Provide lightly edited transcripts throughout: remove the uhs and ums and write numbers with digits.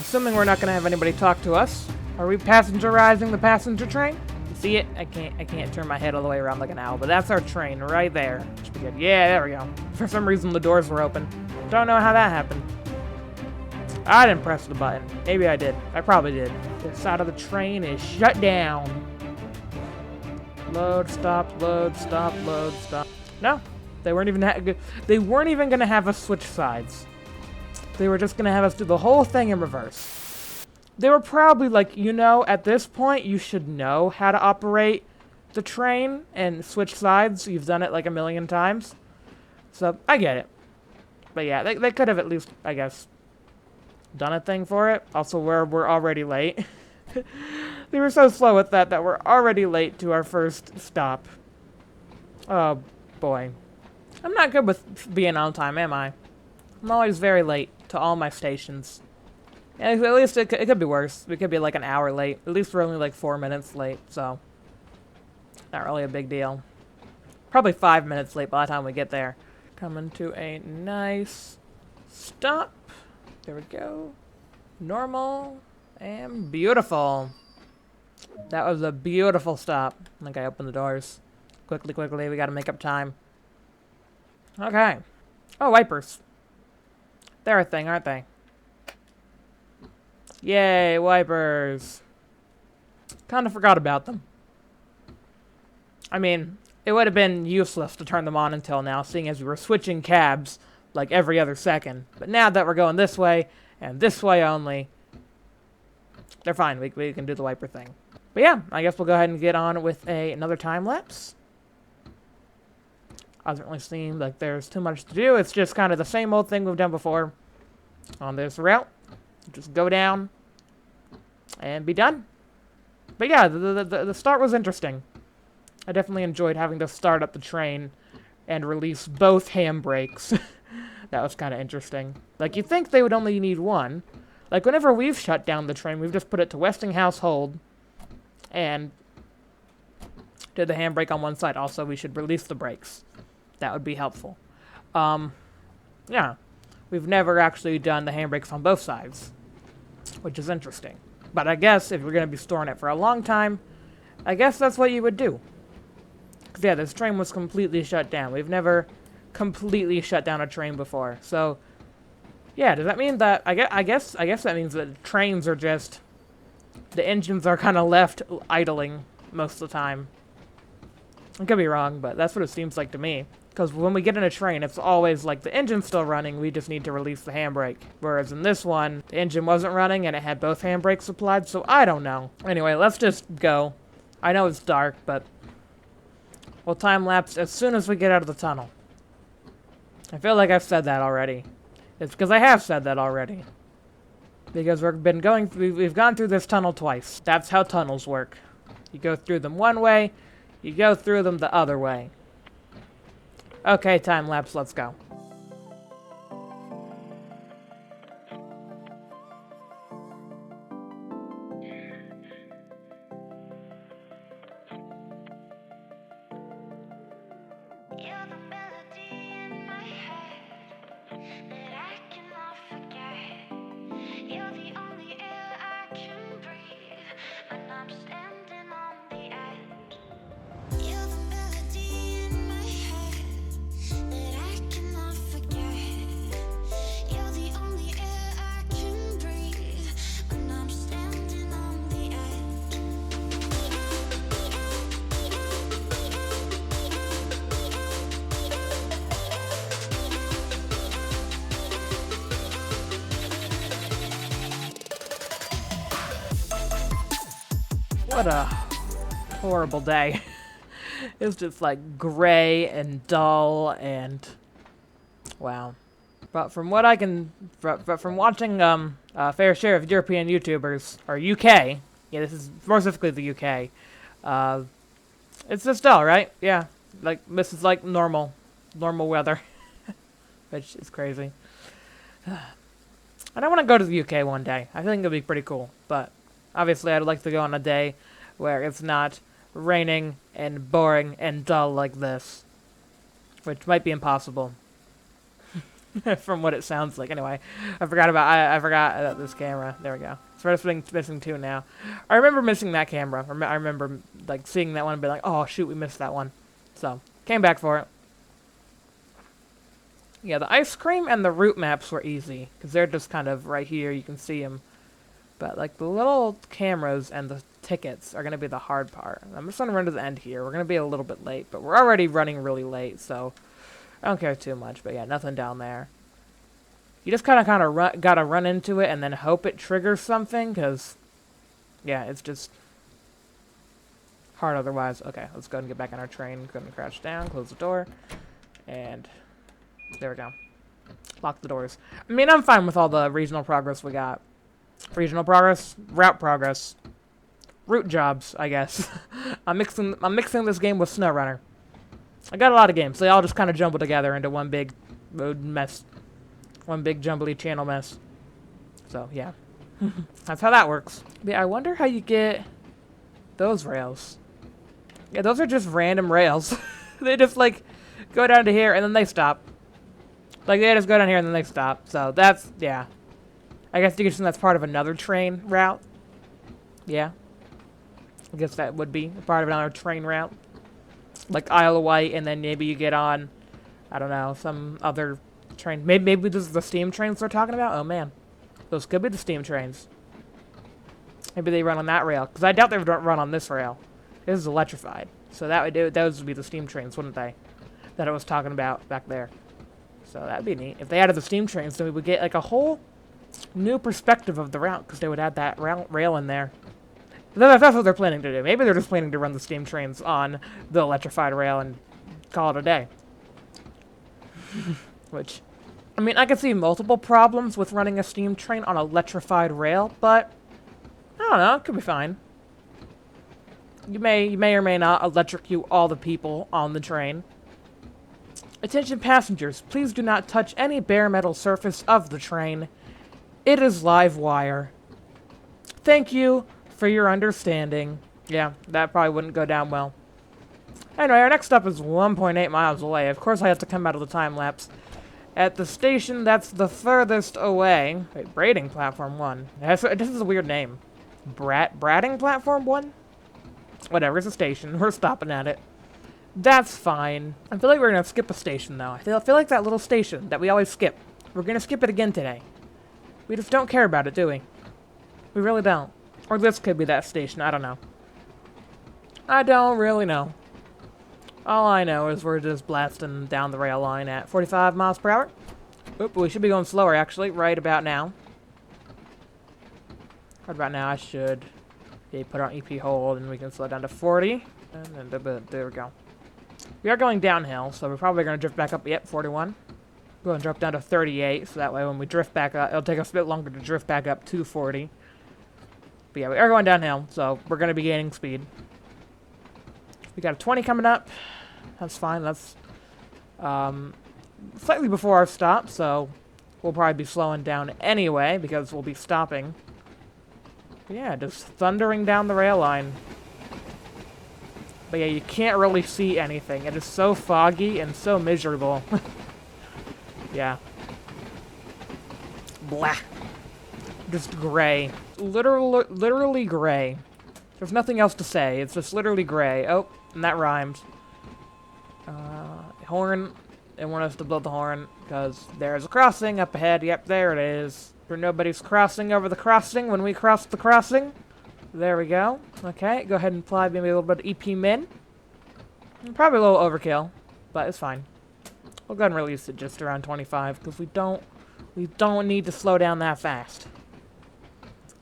Assuming we're not going to have anybody talk to us. Are we passengerizing the passenger train? You see it? I can't turn my head all the way around like an owl, but that's our train right there. Should be good. Yeah, there we go. For some reason, the doors were open. Don't know how that happened. I didn't press the button. Maybe I did. I probably did. This side of the train is shut down. Load, stop, load, stop, load, stop. No, they weren't even gonna have us switch sides. They were just gonna have us do the whole thing in reverse. They were probably like, you know, at this point, you should know how to operate the train and switch sides. You've done it like a million times. So, I get it. But yeah, they could have at least, I guess, done a thing for it. Also, we're already late. They were so slow with that we're already late to our first stop. Oh, boy. I'm not good with being on time, am I? I'm always very late to all my stations. And at least it could be worse. We could be like an hour late. At least we're only like 4 minutes late, so not really a big deal. Probably 5 minutes late by the time we get there. Coming to a nice stop. There we go. Normal and beautiful. That was a beautiful stop. I think I opened the doors. Quickly, we gotta make up time. Okay. Oh, wipers. They're a thing, aren't they? Yay, wipers. Kind of forgot about them. I mean, it would have been useless to turn them on until now, seeing as we were switching cabs like every other second. But now that we're going this way, and this way only, they're fine. We can do the wiper thing. But yeah, I guess we'll go ahead and get on with another time lapse. Doesn't really seem like there's too much to do. It's just kind of the same old thing we've done before on this route. Just go down and be done. But yeah, the start was interesting. I definitely enjoyed having to start up the train and release both handbrakes. That was kind of interesting. Like, you'd think they would only need one. Like, whenever we've shut down the train, we've just put it to Westinghouse hold and did the handbrake on one side. Also, we should release the brakes. That would be helpful. Yeah. We've never actually done the handbrakes on both sides, which is interesting. But I guess if you're going to be storing it for a long time, I guess that's what you would do. Because, yeah, this train was completely shut down. We've never completely shut down a train before. So, yeah, does that mean that... I guess that means that trains are just... The engines are kind of left idling most of the time. I could be wrong, but that's what it seems like to me. Because when we get in a train, it's always like the engine's still running, we just need to release the handbrake. Whereas in this one, the engine wasn't running and it had both handbrakes applied, so I don't know. Anyway, let's just go. I know it's dark, but we'll time-lapse as soon as we get out of the tunnel. I feel like I've said that already. It's because I have said that already. Because we've gone through this tunnel twice. That's how tunnels work. You go through them one way, you go through them the other way. Okay, time-lapse, let's go. What a horrible day. It's just like gray and dull and wow. But from what I can, from watching a fair share of European YouTubers, or UK, yeah, this is more specifically the UK, it's just dull, right? Yeah, like this is like normal weather, which is crazy. And I want to go to the UK one day. I think it'll be pretty cool, but obviously I'd like to go on a day where it's not raining and boring and dull like this, which might be impossible. from what it sounds like. Anyway, I forgot this camera. There we go. So we're missing 2 now. I remember missing that camera. I remember like seeing that one and being like, oh shoot, we missed that one. So came back for it. Yeah, the ice cream and the route maps were easy because they're just kind of right here. You can see them. But like the little cameras and the tickets are gonna be the hard part. I'm just gonna run to the end here. We're gonna be a little bit late, but we're already running really late, so I don't care too much. But yeah, nothing down there. You just gotta run into it and then hope it triggers something, cause yeah, it's just hard otherwise. Okay, let's go and get back on our train. Go and crash down, close the door, and there we go. Lock the doors. I mean, I'm fine with all the regional progress we got. Regional progress, route progress, route jobs, I guess. I'm mixing this game with SnowRunner. I got a lot of games. They all just kind of jumble together into one big mess. One big jumbly channel mess. So, yeah. That's how that works. But yeah, I wonder how you get those rails. Yeah, those are just random rails. They just, like, go down to here and then they stop. Like, they just go down here and then they stop. So, that's, yeah. I guess you can assume that's part of another train route. Yeah. I guess that would be part of another train route. Like Isle of Wight, and then maybe you get on, I don't know, some other train. Maybe this is the steam trains they're talking about? Oh, man. Those could be the steam trains. Maybe they run on that rail. Because I doubt they would run on this rail. This is electrified. So those would be the steam trains, wouldn't they? That I was talking about back there. So that'd be neat. If they added the steam trains, then we would get like a whole new perspective of the route, because they would add that rail in there. That's what they're planning to do. Maybe they're just planning to run the steam trains on the electrified rail and call it a day. Which, I mean, I can see multiple problems with running a steam train on electrified rail, but I don't know, it could be fine. You may or may not electrocute all the people on the train. Attention passengers, please do not touch any bare metal surface of the train. It is live wire. Thank you for your understanding. Yeah, that probably wouldn't go down well. Anyway, our next stop is 1.8 miles away. Of course, I have to come out of the time lapse. At the station that's the furthest away. Wait, Braiding Platform 1. This is a weird name. Bratting Platform 1? Whatever, it's a station. We're stopping at it. That's fine. I feel like we're gonna skip a station, though. I feel like that little station that we always skip. We're gonna skip it again today. We just don't care about it, do we? We really don't. Or this could be that station, I don't know. I don't really know. All I know is we're just blasting down the rail line at 45 miles per hour. Oop, we should be going slower, actually, right about now. Right about now, I should put on EP hold, and we can slow down to 40. And then, there we go. We are going downhill, so we're probably going to drift back up. Yep, 41. Go and drop down to 38, so that way when we drift back up, it'll take us a bit longer to drift back up to 40. But yeah, we are going downhill, so we're going to be gaining speed. We got a 20 coming up. That's fine. That's slightly before our stop, so we'll probably be slowing down anyway, because we'll be stopping. But yeah, just thundering down the rail line. But yeah, you can't really see anything. It is so foggy and so miserable. Yeah. Blah. Just gray. Literally gray. There's nothing else to say. It's just literally gray. Oh, and that rhymed. Horn. They want us to blow the horn because there's a crossing up ahead. Yep, there it is. For nobody's crossing over the crossing when we cross the crossing. There we go. Okay, go ahead and apply maybe a little bit of EP min. Probably a little overkill, but it's fine. We'll go ahead and release it just around 25 because we don't need to slow down that fast.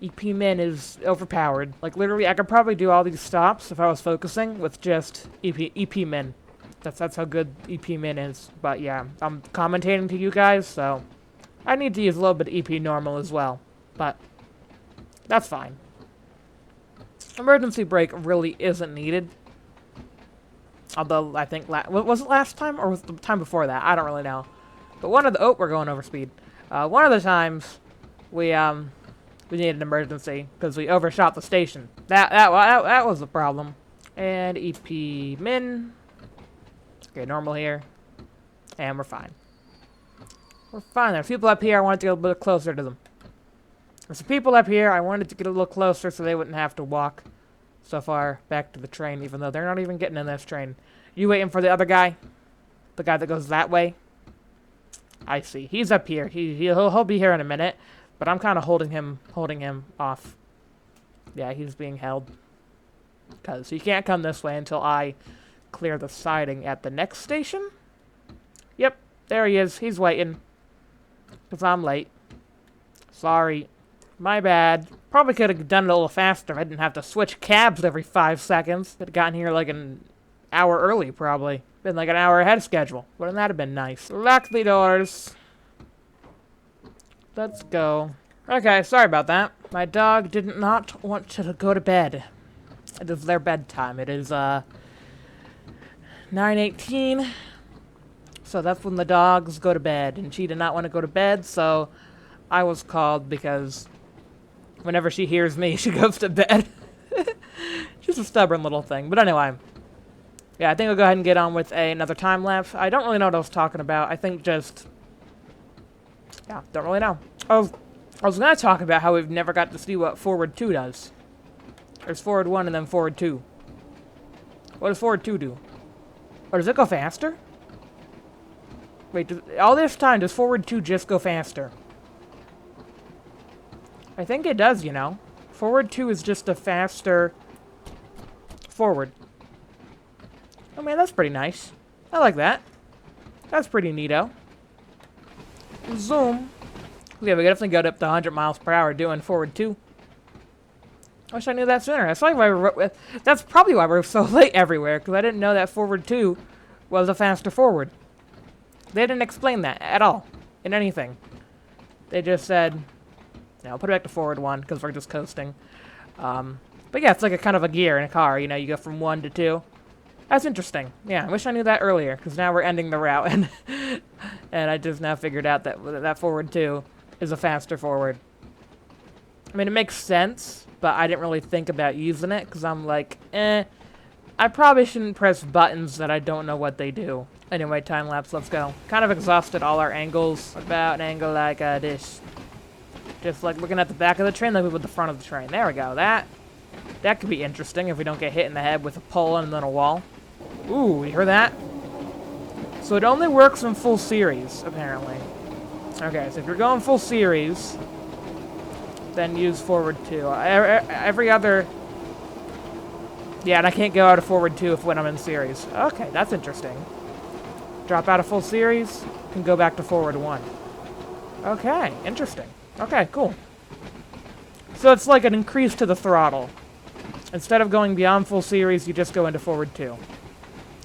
EP min is overpowered. Like literally, I could probably do all these stops if I was focusing with just EP min. That's how good EP min is. But yeah, I'm commentating to you guys, so I need to use a little bit of EP normal as well. But that's fine. Emergency brake really isn't needed. Although, I think, was it last time or was it the time before that? I don't really know. But one of the, oh, we're going over speed. One of the times, we needed an emergency because we overshot the station. That was the problem. And EP min. Okay, normal here. And we're fine. We're fine. There's people up here. I wanted to get a little bit closer to them. There's some people up here. I wanted to get a little closer so they wouldn't have to walk so far back to the train, even though they're not even getting in this train. You waiting for the other guy? The guy that goes that way? I see. He's up here. He'll be here in a minute, but I'm kind of holding him off. Yeah, he's being held. Because he can't come this way until I clear the siding at the next station. Yep, there he is. He's waiting. Because I'm late. Sorry. My bad. Probably could have done it a little faster. I didn't have to switch cabs every 5 seconds. Could have gotten here like an hour early, probably. Been like an hour ahead of schedule. Wouldn't that have been nice? Lock the doors. Let's go. Okay, sorry about that. My dog did not want to go to bed. It is their bedtime. It is, 9:18. So that's when the dogs go to bed. And she did not want to go to bed, so I was called because whenever she hears me, she goes to bed. She's a stubborn little thing. But anyway. Yeah, I think I'll go ahead and get on with another time lapse. I don't really know what I was talking about. I think just... Yeah, don't really know. I was going to talk about how we've never got to see what Forward 2 does. There's Forward 1 and then Forward 2. What does Forward 2 do? Or does it go faster? Wait, all this time, does Forward 2 just go faster? I think it does, you know. Forward 2 is just a faster forward. Oh man, that's pretty nice. I like that. That's pretty neato. Zoom. Yeah, we definitely got up to 100 miles per hour doing Forward 2. I wish I knew that sooner. That's probably why we're so late everywhere, because I didn't know that Forward 2 was a faster forward. They didn't explain that at all in anything. They just said, no, put it back to Forward 1, because we're just coasting. But yeah, it's like a kind of a gear in a car, you know, you go from 1 to 2. That's interesting. Yeah, I wish I knew that earlier, because now we're ending the route, and and I just now figured out that Forward 2 is a faster forward. I mean, it makes sense, but I didn't really think about using it, because I'm like, I probably shouldn't press buttons that I don't know what they do. Anyway, time lapse, let's go. Kind of exhausted all our angles. About an angle like this. Just like looking at the back of the train, like we would the front of the train. There we go. That could be interesting if we don't get hit in the head with a pole and then a wall. Ooh, you heard that? So it only works in full series, apparently. Okay, so if you're going full series, then use Forward 2. Every other... Yeah, and I can't go out of Forward 2 when I'm in series. Okay, that's interesting. Drop out of full series, can go back to Forward 1. Okay, interesting. Okay, cool. So it's like an increase to the throttle. Instead of going beyond full series, you just go into Forward 2.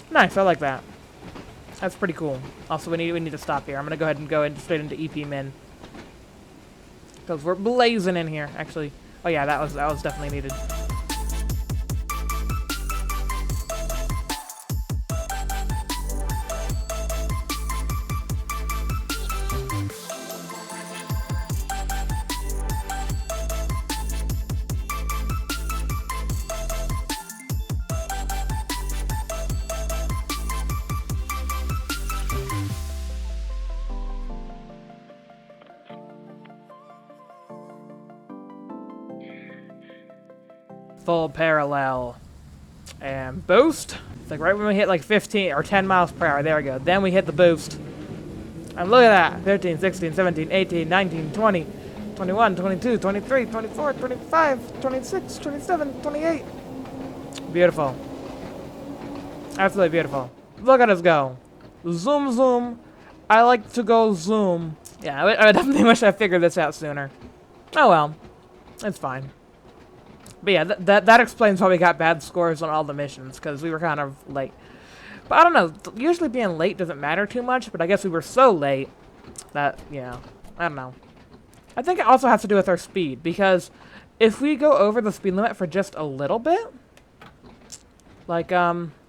Nice, I like that. That's pretty cool. Also, we need to stop here. I'm gonna go ahead and go straight into EP Min. Because we're blazing in here, actually. Oh yeah, that was definitely needed. Full parallel. And boost. It's like right when we hit like 15 or 10 miles per hour. There we go. Then we hit the boost. And look at that. 15, 16, 17, 18, 19, 20, 21, 22, 23, 24, 25, 26, 27, 28. Beautiful. Absolutely beautiful. Look at us go. Zoom, zoom. I like to go zoom. Yeah, I definitely wish I figured this out sooner. Oh well. It's fine. But yeah, that explains why we got bad scores on all the missions, because we were kind of late. But I don't know, usually being late doesn't matter too much, but I guess we were so late that, you know, I don't know. I think it also has to do with our speed, because if we go over the speed limit for just a little bit, like,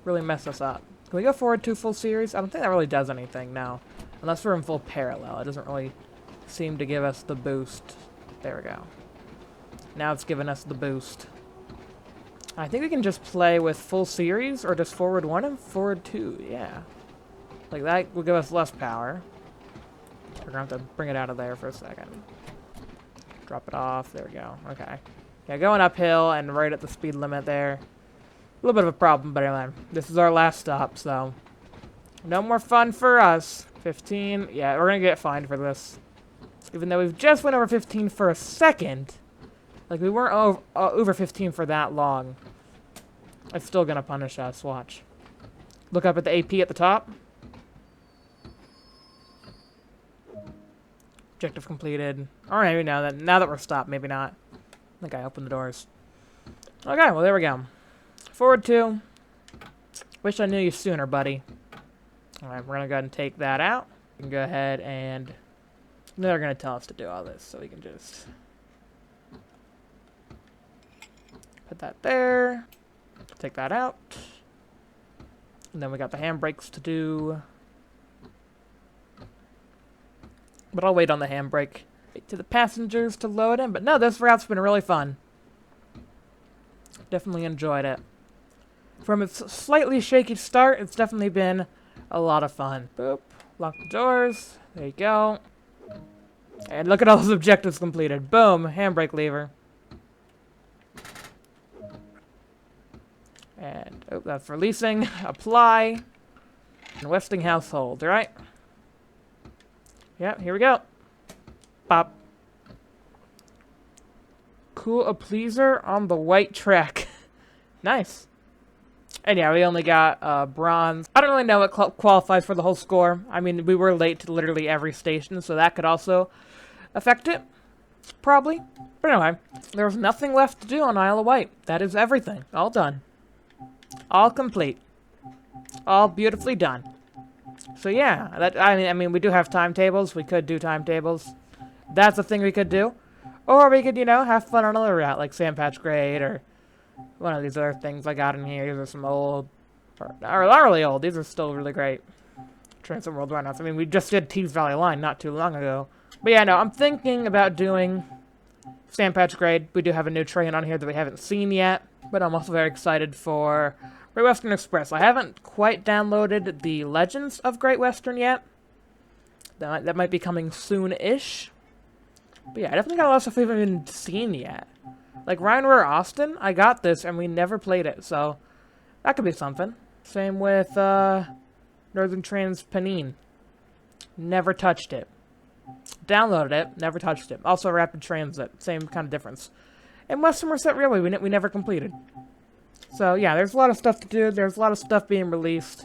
really mess us up. Can we go Forward to full series? I don't think that really does anything, no. Unless we're in full parallel, it doesn't really seem to give us the boost. There we go. Now it's giving us the boost. I think we can just play with full series or just Forward 1 and Forward 2. Yeah. Like that will give us less power. We're gonna have to bring it out of there for a second. Drop it off. There we go. Okay. Yeah, going uphill and right at the speed limit there. A little bit of a problem, but anyway. This is our last stop, so... no more fun for us. 15. Yeah, we're gonna get fined for this. Even though we've just went over 15 for a second. Like, we weren't over 15 for that long. It's still gonna punish us. Watch. Look up at the AP at the top. Objective completed. Or maybe now that we're stopped, maybe not. I think I opened the doors. Okay, well there we go. Forward 2. Wish I knew you sooner, buddy. Alright, we're gonna go ahead and take that out. We can go ahead and... they're gonna tell us to do all this, so we can just... put that there. Take that out. And then we got the handbrakes to do. But I'll wait on the handbrake. Wait to the passengers to load in. But no, this route's been really fun. Definitely enjoyed it. From its slightly shaky start, it's definitely been a lot of fun. Boop. Lock the doors. There you go. And look at all those objectives completed. Boom. Handbrake lever. And, oh, that's releasing. Apply. And Westing household, right? Yep, here we go. Pop. Cool a pleaser on the Wight track. Nice. And yeah, we only got bronze. I don't really know what qualifies for the whole score. I mean, we were late to literally every station, so that could also affect it. Probably. But anyway, there's nothing left to do on Isle of Wight. That is everything. All done. All complete. All beautifully done. So yeah, I mean, we do have timetables. We could do timetables. That's a thing we could do. Or we could, you know, have fun on another route, like Sandpatch Grade, or one of these other things I got in here. These are some old, or not really old. These are still really great. Transit World Runouts. I mean, we just did Tees Valley Line not too long ago. But yeah, no, I'm thinking about doing Sandpatch Grade. We do have a new train on here that we haven't seen yet. But I'm also very excited for Great Western Express. I haven't quite downloaded the Legends of Great Western yet. That might be coming soon-ish. But yeah, I definitely got a lot of stuff we haven't even seen yet. Like Rhine-Ruhr Austin, I got this and we never played it, so that could be something. Same with Northern Trans Pennine. Never touched it. Downloaded it, never touched it. Also Rapid Transit, same kind of difference. And Western Merced Railway, we never completed. So yeah, there's a lot of stuff to do. There's a lot of stuff being released.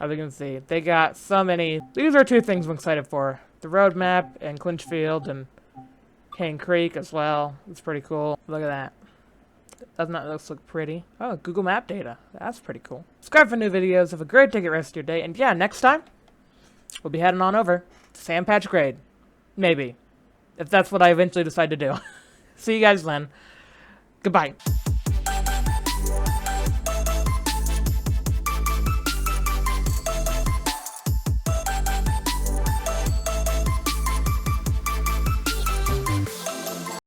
As you can see, they got so many. These are two things I'm excited for. The roadmap and Clinchfield and Cane Creek as well. It's pretty cool. Look at that. Doesn't that look pretty? Oh, Google Map data. That's pretty cool. Subscribe for new videos. Have a great day. Get rest of your day. And yeah, next time, we'll be heading on over to Sandpatch Grade. Maybe. If that's what I eventually decide to do. See you guys then. Goodbye.